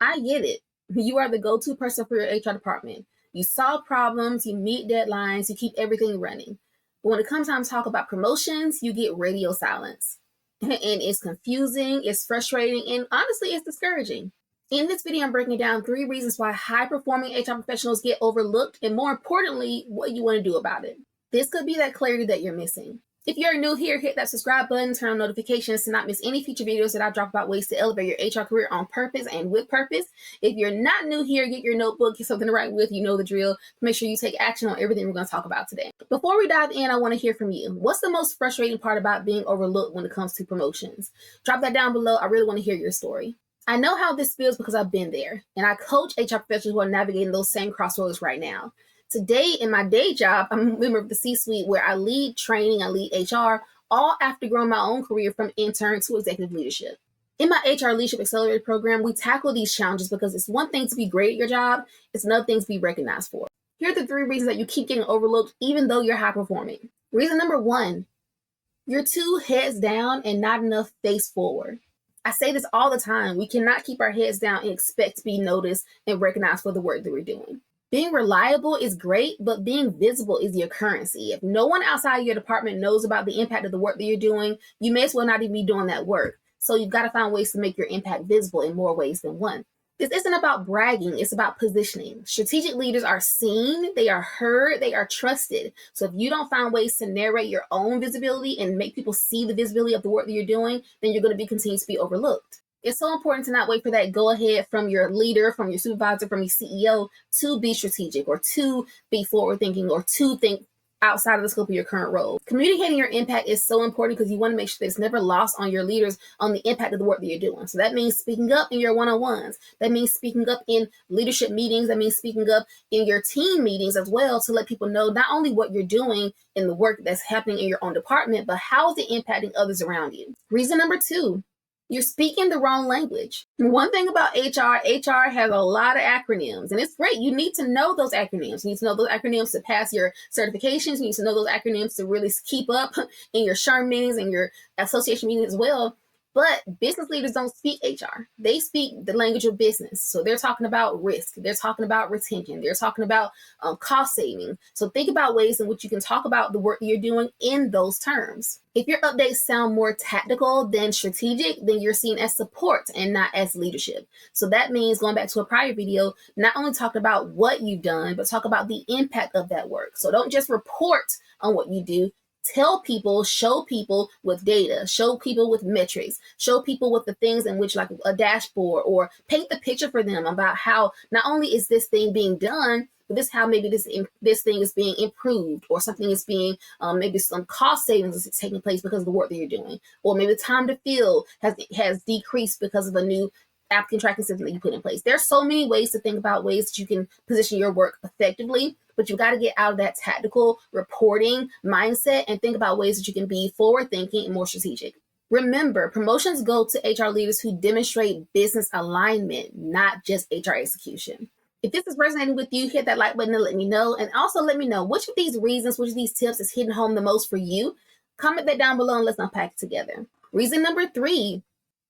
I get it. You are the go-to person for your HR department. You solve problems, you meet deadlines, you keep everything running. But when it comes time to talk about promotions, you get radio silence. And it's confusing, it's frustrating, and honestly, it's discouraging. In this video, I'm breaking down 3 reasons why high-performing HR professionals get overlooked, and more importantly, what you want to do about it. This could be that clarity that you're missing. If you're new here, hit that subscribe button, turn on notifications to not miss any future videos that I drop about ways to elevate your HR career on purpose and with purpose. If you're not new here, get your notebook, get something to write with, you know the drill. Make sure you take action on everything we're going to talk about today. Before we dive in, I want to hear from you. What's the most frustrating part about being overlooked when it comes to promotions? Drop that down below. I really want to hear your story. I know how this feels because I've been there, and I coach HR professionals who are navigating those same crossroads right now. Today, in my day job, I'm a member of the C-suite where I lead training, I lead HR, all after growing my own career from intern to executive leadership. In my HR Leadership Accelerator program, we tackle these challenges because it's one thing to be great at your job, it's another thing to be recognized for. Here are the 3 reasons that you keep getting overlooked even though you're high performing. Reason number 1, you're too heads down and not enough face forward. I say this all the time. We cannot keep our heads down and expect to be noticed and recognized for the work that we're doing. Being reliable is great, but being visible is your currency. If no one outside your department knows about the impact of the work that you're doing, you may as well not even be doing that work. So you've got to find ways to make your impact visible in more ways than one. This isn't about bragging, it's about positioning. Strategic leaders are seen, they are heard, they are trusted. So if you don't find ways to narrate your own visibility and make people see the visibility of the work that you're doing, then you're going to continue to be overlooked. It's so important to not wait for that go ahead from your leader, from your supervisor, from your CEO to be strategic or to be forward thinking or to think outside of the scope of your current role. Communicating your impact is so important because you want to make sure that it's never lost on your leaders on the impact of the work that you're doing. So that means speaking up in your one-on-ones. That means speaking up in leadership meetings. That means speaking up in your team meetings as well to let people know not only what you're doing in the work that's happening in your own department, but how is it impacting others around you. Reason number 2, you're speaking the wrong language. One thing about HR has a lot of acronyms, and it's great. You need to know those acronyms. You need to know those acronyms to pass your certifications. You need to know those acronyms to really keep up in your SHRM meetings and your association meetings as well. But business leaders don't speak HR. They speak the language of business. So they're talking about risk. They're talking about retention. They're talking about cost saving. So think about ways in which you can talk about the work you're doing in those terms. If your updates sound more tactical than strategic, then you're seen as support and not as leadership. So that means, going back to a prior video, not only talk about what you've done, but talk about the impact of that work. So don't just report on what you do. Tell people, show people with data, show people with metrics, show people with the things in which, like a dashboard, or paint the picture for them about how not only is this thing being done, but this how maybe this thing is being improved, or something is being maybe some cost savings is taking place because of the work that you're doing, or maybe the time to fill has decreased because of a new applicant tracking system that you put in place. There's so many ways to think about ways that you can position your work effectively, but you've got to get out of that tactical reporting mindset and think about ways that you can be forward thinking and more strategic. Remember, promotions go to HR leaders who demonstrate business alignment, not just HR execution. If this is resonating with you, hit that like button and let me know. And also let me know which of these reasons, which of these tips is hitting home the most for you. Comment that down below and let's unpack it together. Reason number 3,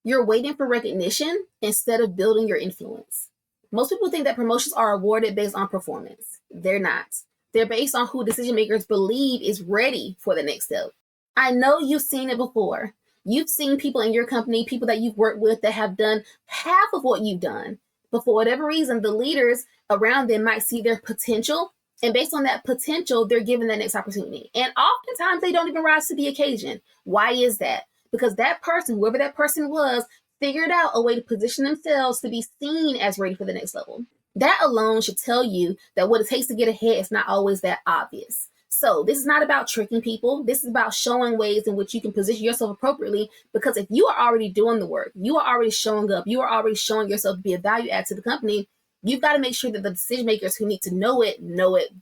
you're waiting for recognition instead of building your influence. Most people think that promotions are awarded based on performance. They're not. They're based on who decision makers believe is ready for the next step. I know you've seen it before. You've seen people in your company, people that you've worked with that have done half of what you've done. But for whatever reason, the leaders around them might see their potential. And based on that potential, they're given that next opportunity. And oftentimes they don't even rise to the occasion. Why is that? Because that person, whoever that person was, figured out a way to position themselves to be seen as ready for the next level. That alone should tell you that what it takes to get ahead is not always that obvious. So this is not about tricking people. This is about showing ways in which you can position yourself appropriately, because if you are already doing the work, you are already showing up, you are already showing yourself to be a value add to the company, you've got to make sure that the decision makers who need to know it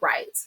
right.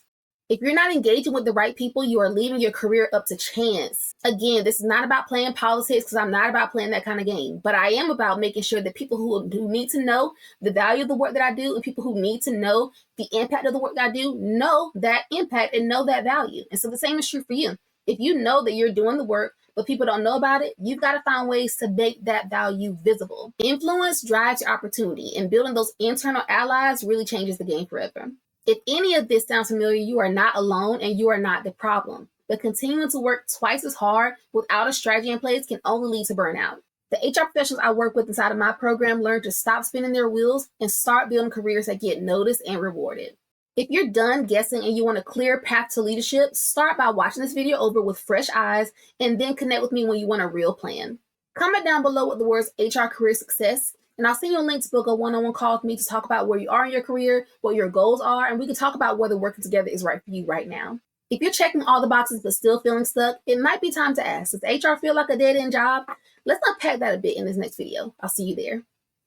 If you're not engaging with the right people, you are leaving your career up to chance. Again, this is not about playing politics, because I'm not about playing that kind of game. But I am about making sure that people who need to know the value of the work that I do, and people who need to know the impact of the work that I do, know that impact and know that value. And so the same is true for you. If you know that you're doing the work, but people don't know about it, you've got to find ways to make that value visible. Influence drives your opportunity, and building those internal allies really changes the game forever. If any of this sounds familiar, you are not alone and you are not the problem. But continuing to work twice as hard without a strategy in place can only lead to burnout. The HR professionals I work with inside of my program learn to stop spinning their wheels and start building careers that get noticed and rewarded. If you're done guessing and you want a clear path to leadership, start by watching this video over with fresh eyes and then connect with me when you want a real plan. Comment down below with the words HR career success, and I'll send you a link to book a one-on-one call with me to talk about where you are in your career, what your goals are, and we can talk about whether working together is right for you right now. If you're checking all the boxes but still feeling stuck, it might be time to ask, does HR feel like a dead-end job? Let's unpack that a bit in this next video. I'll see you there.